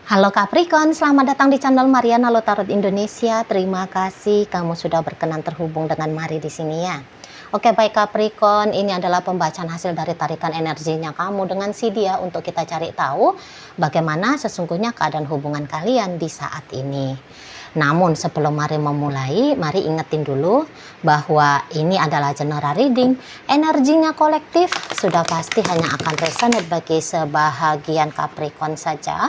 Halo Capricorn, selamat datang di channel Mariana Lo Tarot Indonesia. Terima kasih kamu sudah berkenan terhubung dengan Mari di sini ya. Oke baik Capricorn, ini adalah pembacaan hasil dari tarikan energinya kamu dengan si dia untuk kita cari tahu bagaimana sesungguhnya keadaan hubungan kalian di saat ini. Namun sebelum Mari memulai, Mari ingetin dulu bahwa ini adalah general reading. Energinya kolektif sudah pasti hanya akan resonate bagi sebahagian Capricorn saja.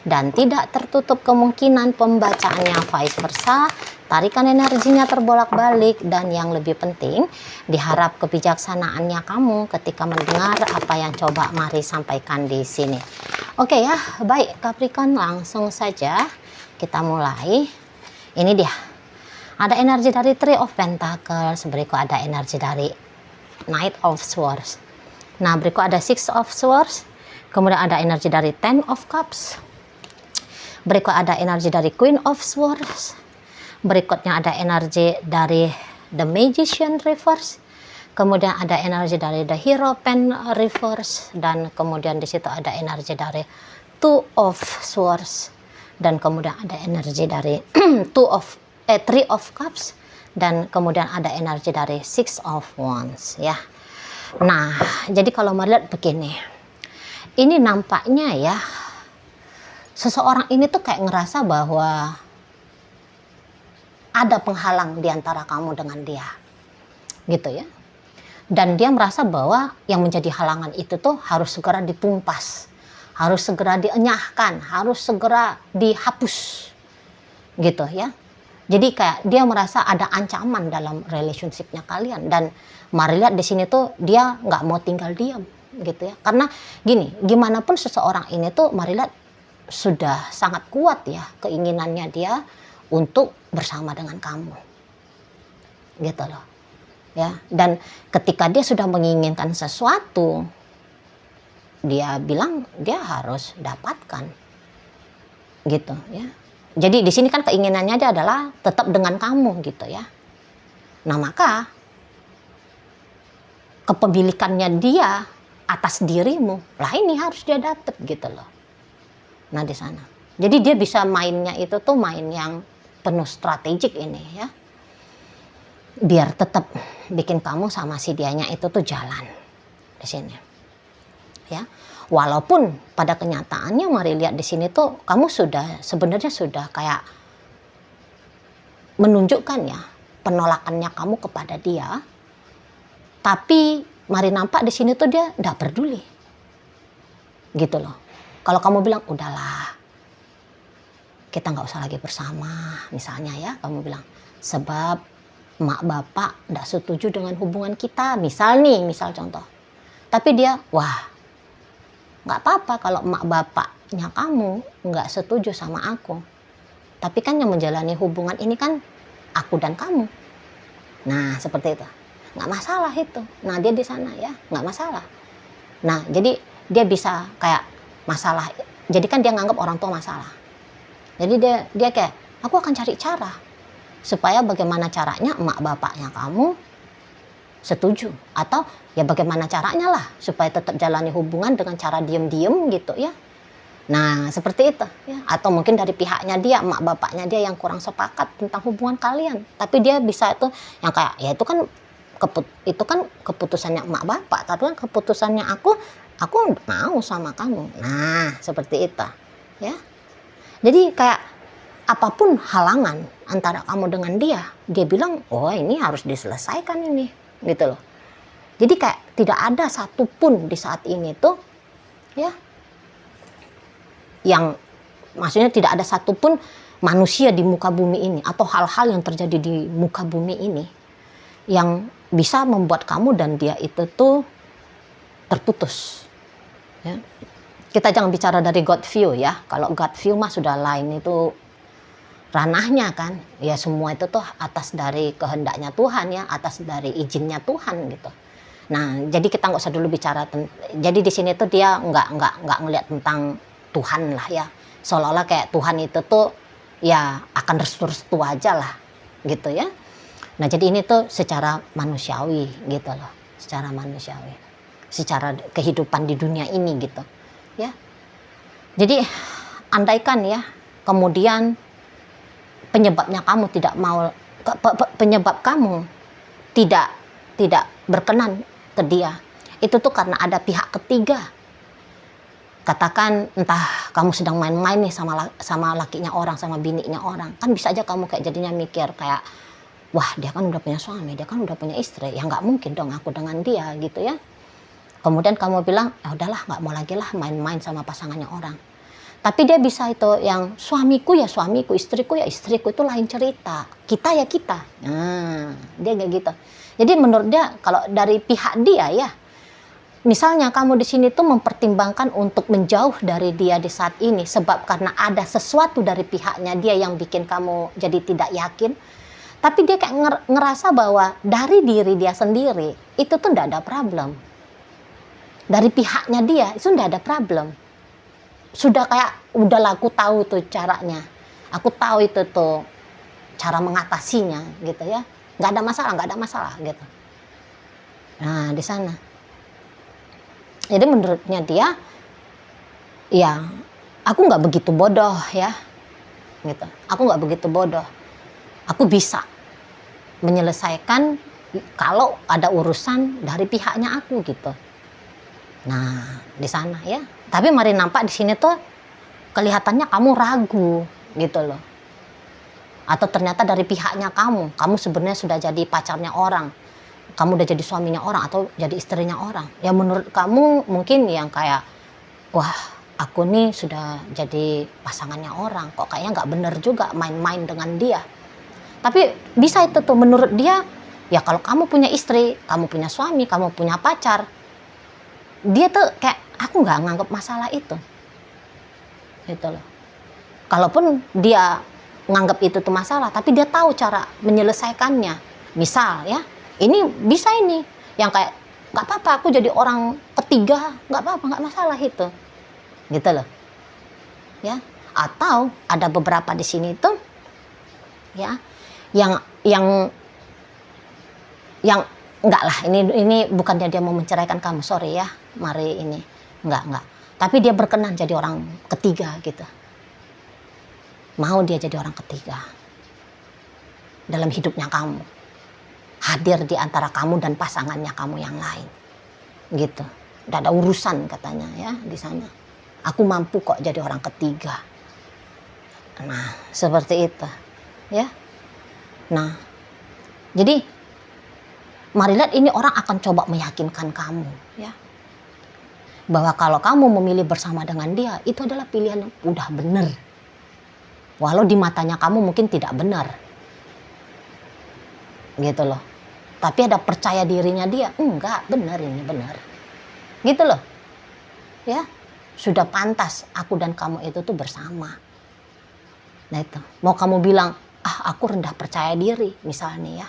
Dan tidak tertutup kemungkinan pembacaannya vice versa, tarikan energinya terbolak-balik, dan yang lebih penting, diharap kebijaksanaannya kamu ketika mendengar apa yang coba Mari sampaikan di sini. Oke ya, baik Capricorn, langsung saja kita mulai. Ini dia, ada energi dari Three of Pentacles, berikut ada energi dari Knight of Swords. Nah, berikut ada Six of Swords, kemudian ada energi dari Ten of Cups. Berikut ada energi dari Queen of Swords. Berikutnya ada energi dari The Magician Reverse. Kemudian ada energi dari The Hierophant Reverse. Dan kemudian di situ ada energi dari Two of Swords. Dan kemudian ada energi dari Three of Cups. Dan kemudian ada energi dari Six of Wands ya. Nah, jadi kalau melihat begini. Ini nampaknya ya, seseorang ini tuh kayak ngerasa bahwa ada penghalang di antara kamu dengan dia, gitu ya. Dan dia merasa bahwa yang menjadi halangan itu tuh harus segera ditumpas, harus segera dienyahkan, harus segera dihapus, gitu ya. Jadi kayak dia merasa ada ancaman dalam relationshipnya kalian. Dan Mari lihat di sini tuh dia nggak mau tinggal diam, gitu ya. Karena gini, gimana pun seseorang ini tuh Mari lihat sudah sangat kuat ya keinginannya dia untuk bersama dengan kamu, gitu loh ya. Dan ketika dia sudah menginginkan sesuatu, dia bilang dia harus dapatkan, gitu ya. Jadi di sini kan keinginannya dia adalah tetap dengan kamu, gitu ya. Nah, maka kepemilikannya dia atas dirimu lah ini harus dia dapat, gitu loh. Nah di sana, jadi dia bisa mainnya itu tuh main yang penuh strategik ini ya, biar tetap bikin kamu sama si dianya itu tuh jalan di sini, ya. Walaupun pada kenyataannya Mari lihat di sini tuh kamu sebenarnya sudah kayak menunjukkan ya penolakannya kamu kepada dia, tapi Mari nampak di sini tuh dia nggak peduli, gitu loh. Kalau kamu bilang, udahlah, kita nggak usah lagi bersama, misalnya ya, kamu bilang, sebab mak bapak nggak setuju dengan hubungan kita, misal contoh. Tapi dia, wah, nggak apa-apa kalau mak bapaknya kamu nggak setuju sama aku. Tapi kan yang menjalani hubungan ini kan aku dan kamu. Nah, seperti itu. Nggak masalah itu. Nah, dia di sana ya, nggak masalah. Nah, jadi dia bisa kayak masalah, jadi kan dia nganggap orang tua masalah. Jadi dia kayak, aku akan cari cara supaya bagaimana caranya emak bapaknya kamu setuju, atau ya bagaimana caranya lah supaya tetap jalani hubungan dengan cara diem-diem gitu ya. Nah seperti itu ya. Atau mungkin dari pihaknya dia, emak bapaknya dia yang kurang sepakat tentang hubungan kalian, tapi dia bisa itu yang kayak, ya itu kan keputusannya emak bapak, tapi kan keputusannya aku mau sama kamu. Nah seperti itu ya. Jadi kayak apapun halangan antara kamu dengan dia bilang, oh ini harus diselesaikan ini, gitu loh. Jadi kayak tidak ada satupun di saat ini tuh ya, yang maksudnya tidak ada satupun manusia di muka bumi ini atau hal-hal yang terjadi di muka bumi ini yang bisa membuat kamu dan dia itu tuh terputus. Ya. Kita jangan bicara dari God view ya. Kalau God view mah sudah lain, itu ranahnya kan. Ya semua itu tuh atas dari kehendaknya Tuhan ya, atas dari izinnya Tuhan gitu. Nah, jadi kita nggak usah dulu bicara jadi di sini tuh dia nggak ngelihat tentang Tuhan lah ya. Seolah-olah kayak Tuhan itu tuh ya akan restu-restu aja lah gitu ya. Nah, jadi ini tuh secara manusiawi gitu loh. Secara manusiawi. Secara kehidupan di dunia ini gitu ya. Jadi andaikan ya, kemudian penyebabnya kamu tidak mau, penyebab kamu tidak tidak berkenan ke dia, itu tuh karena ada pihak ketiga. Katakan entah kamu sedang main-main nih sama lakinya orang, sama bininya orang, kan bisa aja kamu kayak jadinya mikir kayak, wah dia kan udah punya suami, dia kan udah punya istri, ya nggak mungkin dong aku dengan dia gitu ya. Kemudian kamu bilang, ya udahlah nggak mau lagi lah main-main sama pasangannya orang. Tapi dia bisa itu yang suamiku ya suamiku, istriku ya istriku, itu lain cerita. Kita ya kita. Nah, dia kayak gitu. Jadi menurut dia kalau dari pihak dia ya, misalnya kamu di sini tuh mempertimbangkan untuk menjauh dari dia di saat ini sebab karena ada sesuatu dari pihaknya dia yang bikin kamu jadi tidak yakin. Tapi dia kayak ngerasa bahwa dari diri dia sendiri itu tuh tidak ada problem. Dari pihaknya dia itu tidak ada problem. Sudah kayak udahlah aku tahu tuh caranya. Aku tahu itu tuh cara mengatasinya gitu ya. Nggak ada masalah gitu. Nah, di sana. Jadi menurutnya dia, ya aku nggak begitu bodoh ya, gitu. Aku nggak begitu bodoh. Aku bisa menyelesaikan kalau ada urusan dari pihaknya aku gitu. Nah, di sana ya. Tapi mari nampak di sini tuh kelihatannya kamu ragu gitu loh. Atau ternyata dari pihaknya kamu sebenarnya sudah jadi pacarnya orang. Kamu udah jadi suaminya orang atau jadi istrinya orang. Ya menurut kamu mungkin yang kayak, wah aku nih sudah jadi pasangannya orang. Kok kayaknya nggak bener juga main-main dengan dia. Tapi bisa itu tuh menurut dia, ya kalau kamu punya istri, kamu punya suami, kamu punya pacar. Dia tuh kayak, aku nggak nganggap masalah itu. Gitu loh. Kalaupun dia nganggap itu tuh masalah, tapi dia tahu cara menyelesaikannya. Misal ya, ini bisa ini yang kayak nggak apa-apa aku jadi orang ketiga, nggak apa-apa, nggak masalah itu, gitu loh, ya. Atau ada beberapa di sini tuh, ya, yang enggak lah, ini bukannya dia mau menceraikan kamu, sorry ya, mari ini enggak, tapi dia berkenan jadi orang ketiga gitu, mau dia jadi orang ketiga dalam hidupnya kamu. Hadir di antara kamu dan pasangannya kamu yang lain, gitu. Udah ada urusan katanya ya di sana. Aku mampu kok jadi orang ketiga. Nah, seperti itu, ya. Nah, jadi mari lihat ini orang akan coba meyakinkan kamu, ya, bahwa kalau kamu memilih bersama dengan dia itu adalah pilihan yang udah benar. Walau di matanya kamu mungkin tidak benar, gitu loh. Tapi ada percaya dirinya dia, enggak, benar ini benar. Gitu loh. Ya, sudah pantas aku dan kamu itu tuh bersama. Nah itu, mau kamu bilang, aku rendah percaya diri misalnya ya.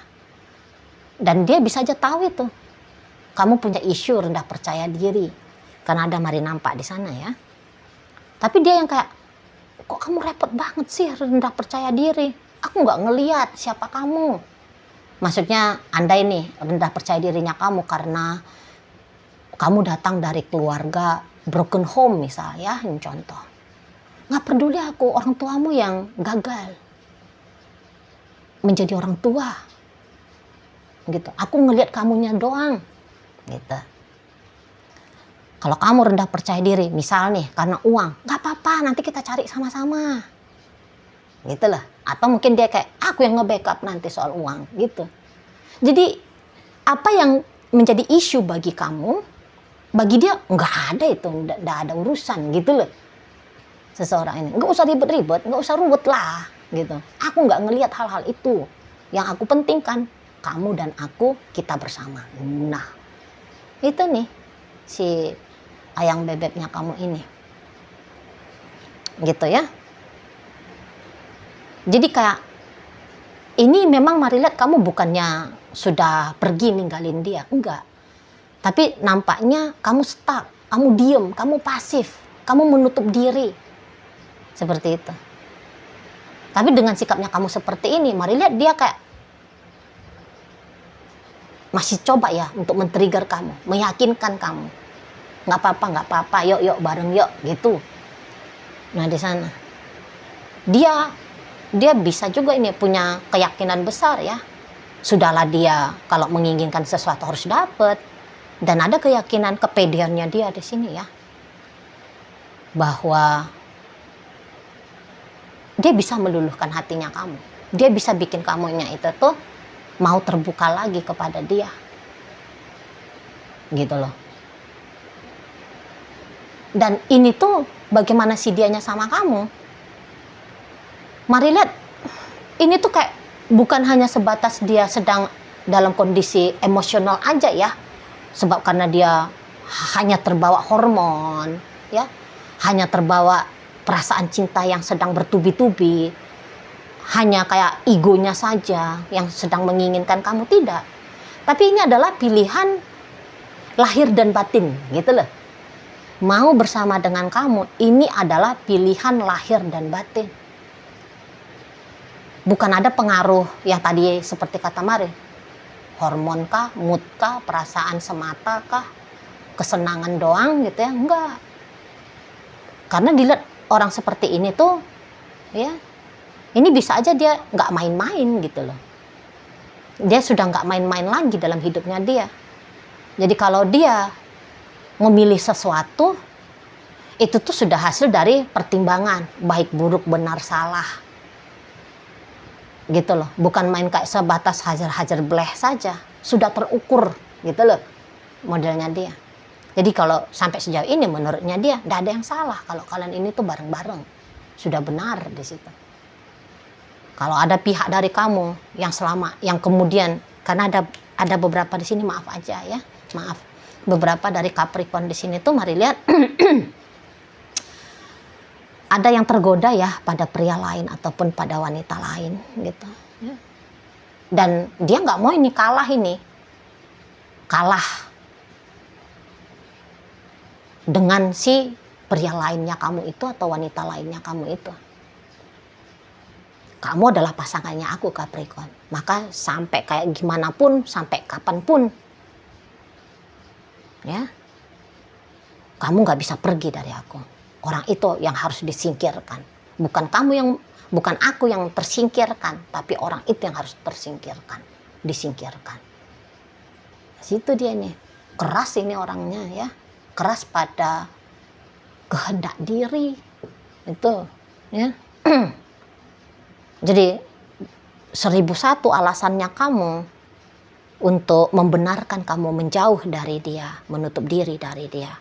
Dan dia bisa aja tahu itu. Kamu punya isu rendah percaya diri. Karena ada mari nampak di sana ya. Tapi dia yang kayak, kok kamu repot banget sih rendah percaya diri. Aku nggak ngelihat siapa kamu. Maksudnya andai nih rendah percaya dirinya kamu karena kamu datang dari keluarga broken home misalnya, ini contoh. Nggak peduli aku orang tuamu yang gagal menjadi orang tua, gitu. Aku ngelihat kamunya doang, gitu. Kalau kamu rendah percaya diri, misal nih karena uang, nggak apa-apa, nanti kita cari sama-sama, gitu lah. Atau mungkin dia kayak, aku yang nge-backup nanti soal uang, gitu. Jadi apa yang menjadi isu bagi kamu, bagi dia nggak ada itu, nggak ada urusan, gitu loh. Seseorang ini, nggak usah ribet-ribet, nggak usah ruwet lah, gitu. Aku nggak ngelihat hal-hal itu. Yang aku pentingkan, kamu dan aku, kita bersama. Nah, itu nih si ayang bebeknya kamu ini, gitu ya. Jadi kayak ini memang mari lihat kamu bukannya sudah pergi ninggalin dia, enggak. Tapi nampaknya kamu stuck, kamu diem, kamu pasif, kamu menutup diri, seperti itu. Tapi dengan sikapnya kamu seperti ini, mari lihat dia kayak masih coba ya untuk men-trigger kamu, meyakinkan kamu. Nggak apa-apa, yuk bareng yuk, gitu. Nah di sana dia dia bisa juga ini punya keyakinan besar ya. Sudahlah dia kalau menginginkan sesuatu harus dapat, dan ada keyakinan kepedeannya dia di sini ya, bahwa dia bisa meluluhkan hatinya kamu. Dia bisa bikin kamunya itu tuh mau terbuka lagi kepada dia. Gitu loh. Dan ini tuh bagaimana si dianya sama kamu. Mari lihat, ini tuh kayak bukan hanya sebatas dia sedang dalam kondisi emosional aja ya. Sebab karena dia hanya terbawa hormon, ya. Hanya terbawa perasaan cinta yang sedang bertubi-tubi. Hanya kayak egonya saja yang sedang menginginkan kamu, tidak. Tapi ini adalah pilihan lahir dan batin, gitu loh. Mau bersama dengan kamu, ini adalah pilihan lahir dan batin. Bukan ada pengaruh yang tadi seperti kata Mari. Hormon kah, mood kah, perasaan semata kah, kesenangan doang gitu ya, enggak. Karena dilihat orang seperti ini tuh, ya, ini bisa aja dia nggak main-main gitu loh. Dia sudah nggak main-main lagi dalam hidupnya dia. Jadi kalau dia memilih sesuatu, itu tuh sudah hasil dari pertimbangan, baik buruk, benar, salah. Gitu loh, bukan main kayak sebatas hajar-hajar bleh saja, sudah terukur gitu loh modelnya dia. Jadi kalau sampai sejauh ini menurutnya dia tidak ada yang salah kalau kalian ini tuh bareng-bareng, sudah benar di situ. Kalau ada pihak dari kamu yang yang kemudian, karena ada beberapa di sini, maaf aja ya, maaf, beberapa dari Capricorn di sini tuh mari lihat ada yang tergoda ya pada pria lain ataupun pada wanita lain gitu ya. Dan dia nggak mau ini kalah dengan si pria lainnya kamu itu atau wanita lainnya kamu itu. Kamu adalah pasangannya aku, Capricorn. Maka sampai kayak gimana pun, sampai kapanpun ya, kamu nggak bisa pergi dari aku. Orang itu yang harus disingkirkan. Bukan aku yang tersingkirkan, tapi orang itu yang harus disingkirkan. Situ dia nih, keras ini orangnya ya, keras pada kehendak diri itu ya. Jadi 1001 alasannya kamu untuk membenarkan kamu menjauh dari dia, menutup diri dari dia.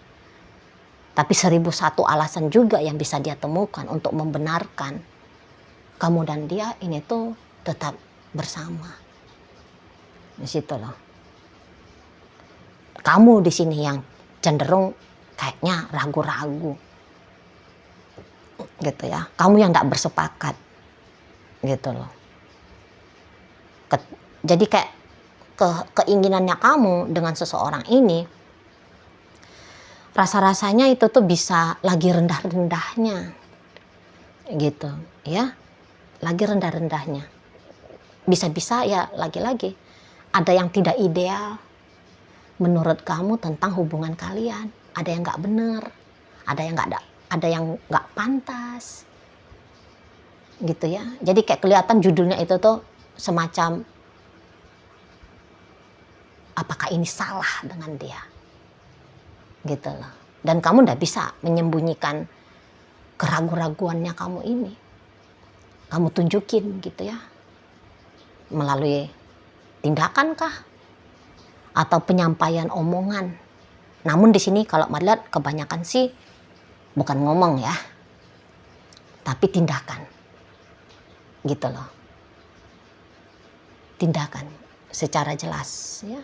Tapi 1001 alasan juga yang bisa dia temukan untuk membenarkan kamu dan dia ini tuh tetap bersama. Di situ loh. Kamu di sini yang cenderung kayaknya ragu-ragu. Gitu ya. Kamu yang tidak bersepakat. Gitu loh. Jadi kayak keinginannya kamu dengan seseorang ini, rasa-rasanya itu tuh bisa lagi rendah-rendahnya gitu ya, lagi rendah-rendahnya. Bisa-bisa ya lagi-lagi ada yang tidak ideal menurut kamu tentang hubungan kalian, ada yang nggak bener, ada yang nggak pantas gitu ya. Jadi kayak kelihatan judulnya itu tuh semacam apakah ini salah dengan dia gitu loh. Dan kamu ndak bisa menyembunyikan keraguan-raguannya kamu ini. Kamu tunjukin gitu ya, melalui tindakan kah atau penyampaian omongan. Namun di sini kalau melihat kebanyakan sih bukan ngomong ya, tapi tindakan gitu loh. Tindakan secara jelas ya.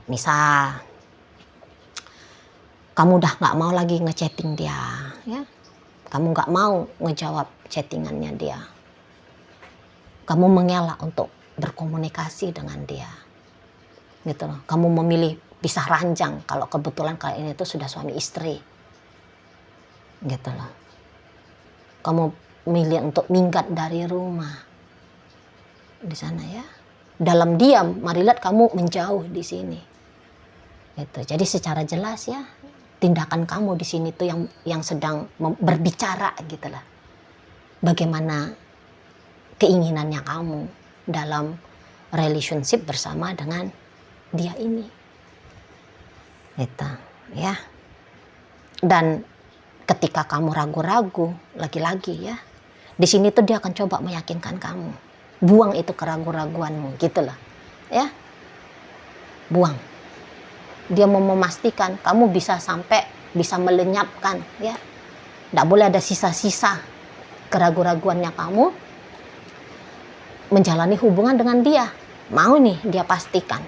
Misal kamu udah nggak mau lagi ngechatting dia, ya. Kamu nggak mau ngejawab chattingannya dia. Kamu mengelak untuk berkomunikasi dengan dia, gitu loh. Kamu memilih pisah ranjang kalau kebetulan kalian itu sudah suami istri, gitu loh. Kamu milih untuk minggat dari rumah di sana ya. Dalam diam, mari lihat kamu menjauh di sini. Gitu. Jadi secara jelas ya. tindakan kamu di sini tuh yang sedang berbicara gitu lah. Bagaimana keinginannya kamu dalam relationship bersama dengan dia ini. Gitu, ya. Dan ketika kamu ragu-ragu, lagi-lagi ya, di sini tuh dia akan coba meyakinkan kamu. Buang itu keraguan-raguanmu, gitu lah. Ya. Buang. Dia mau memastikan kamu bisa melenyapkan, ya. Tidak boleh ada sisa-sisa keraguan-raguannya kamu menjalani hubungan dengan dia. Mau nih dia pastikan.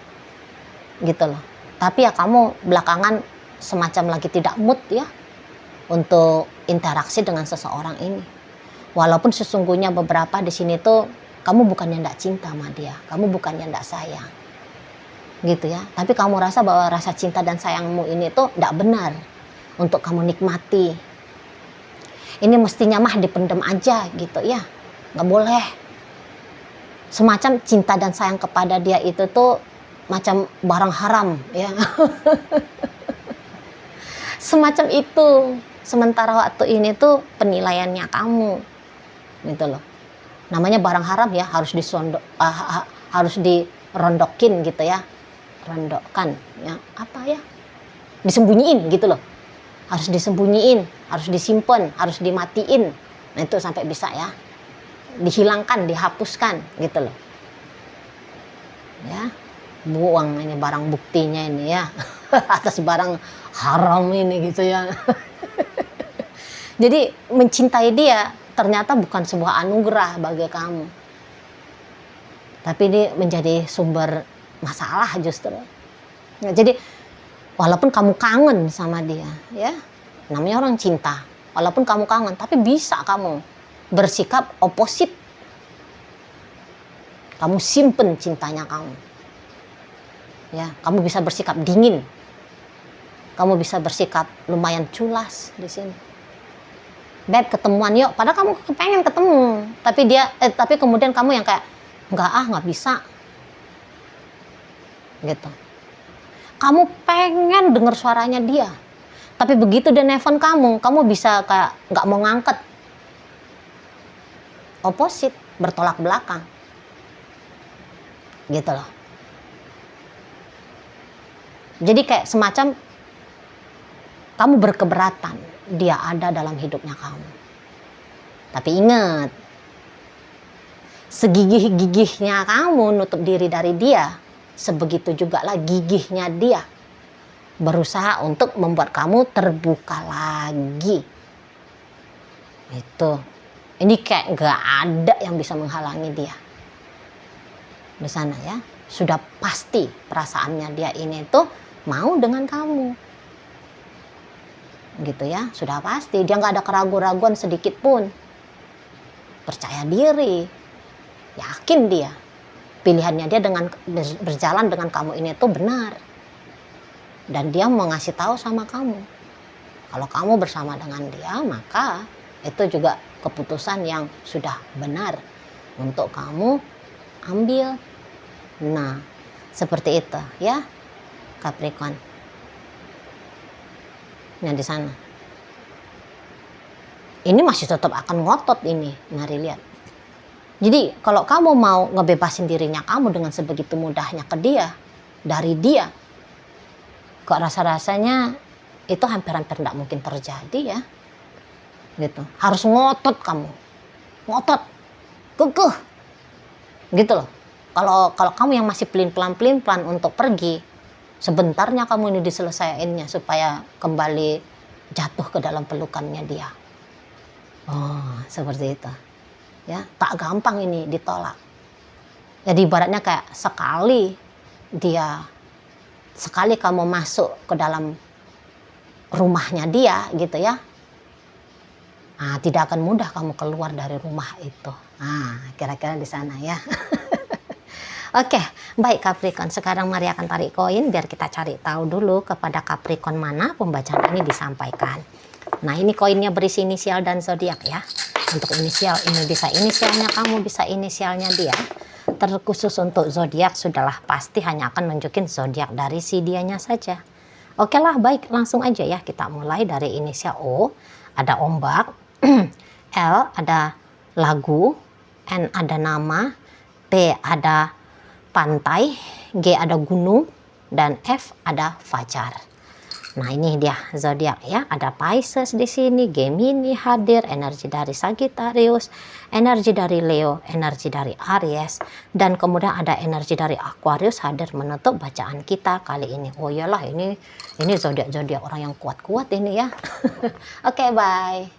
Gitu loh. Tapi ya kamu belakangan semacam lagi tidak mood ya untuk interaksi dengan seseorang ini. Walaupun sesungguhnya beberapa di sini tuh kamu bukannya tidak cinta sama dia, kamu bukannya tidak sayang, gitu ya. Tapi kamu rasa bahwa rasa cinta dan sayangmu ini tuh tidak benar untuk kamu nikmati. Ini mestinya mah dipendam aja gitu ya, nggak boleh. Semacam cinta dan sayang kepada dia itu tuh macam barang haram ya. Semacam itu. Sementara waktu ini tuh penilaiannya kamu gitu loh. Namanya barang haram ya, harus dirondokin gitu ya. Rondokkan ya, apa ya? Disembunyiin gitu loh. Harus disembunyiin, harus disimpan, harus dimatiin. Nah itu sampai bisa ya. Dihilangkan, dihapuskan gitu loh. Ya. Buang ini barang buktinya ini ya. Atas barang haram ini gitu ya. Jadi mencintai dia ternyata bukan sebuah anugerah bagi kamu. Tapi ini menjadi sumber masalah justru. Ya, jadi walaupun kamu kangen sama dia, ya, namanya orang cinta. Walaupun kamu kangen, tapi bisa kamu bersikap oposit. Kamu simpen cintanya kamu. Ya, kamu bisa bersikap dingin. Kamu bisa bersikap lumayan culas di sini. Beb, ketemuan yuk. Padahal kamu pengen ketemu, tapi kemudian kamu yang kayak nggak bisa, gitu. Kamu pengen dengar suaranya dia, tapi begitu dia nelfon kamu bisa kayak nggak mau ngangkat. Oposit, bertolak belakang, gitu loh. Jadi kayak semacam kamu berkeberatan dia ada dalam hidupnya kamu. Tapi ingat, segigih-gigihnya kamu nutup diri dari dia, sebegitu juga lah gigihnya dia berusaha untuk membuat kamu terbuka lagi. Itu. Ini kayak gak ada yang bisa menghalangi dia. Di sana ya, sudah pasti perasaannya dia ini tuh mau dengan kamu. Gitu ya, sudah pasti dia nggak ada keraguan-raguan sedikit pun. Percaya diri, yakin dia pilihannya dia dengan berjalan dengan kamu ini tuh benar, dan dia mau ngasih tahu sama kamu kalau kamu bersama dengan dia, maka itu juga keputusan yang sudah benar untuk kamu ambil. Nah seperti itu ya Capricorn. Nah di sana ini masih tetap akan ngotot ini, mari lihat. Jadi kalau kamu mau ngebebasin dirinya kamu dengan sebegitu mudahnya ke dia, dari dia, kok rasa-rasanya itu hampir-hampir tidak mungkin terjadi ya, gitu. Harus ngotot kamu, ngotot, kekeh, gitu loh. Kalau kamu yang masih pelin-pelan untuk pergi, sebentarnya kamu ini diselesaikannya supaya kembali jatuh ke dalam pelukannya dia. Oh, seperti itu. Ya, tak gampang ini ditolak. Jadi ibaratnya kayak sekali kamu masuk ke dalam rumahnya dia gitu ya. Nah, tidak akan mudah kamu keluar dari rumah itu. Nah, kira-kira di sana ya. Oke, baik Capricorn. Sekarang mari akan tarik koin biar kita cari tahu dulu kepada Capricorn mana pembacaan ini disampaikan. Nah, ini koinnya berisi inisial dan zodiak ya. Untuk inisial ini bisa inisialnya kamu, bisa inisialnya dia. Terkhusus untuk zodiak sudahlah pasti hanya akan nunjukin zodiak dari si dianya saja. Oke lah, baik, langsung aja ya kita mulai dari inisial O, ada ombak, L ada lagu, N ada nama, P ada pantai, G ada gunung, dan F ada fajar. Nah, ini dia zodiak ya, ada Pisces di sini, Gemini hadir, energi dari Sagittarius, energi dari Leo, energi dari Aries, dan kemudian ada energi dari Aquarius hadir menutup bacaan kita kali ini. Oh iyalah, ini zodiak-zodiak orang yang kuat-kuat ini ya. Oke, bye.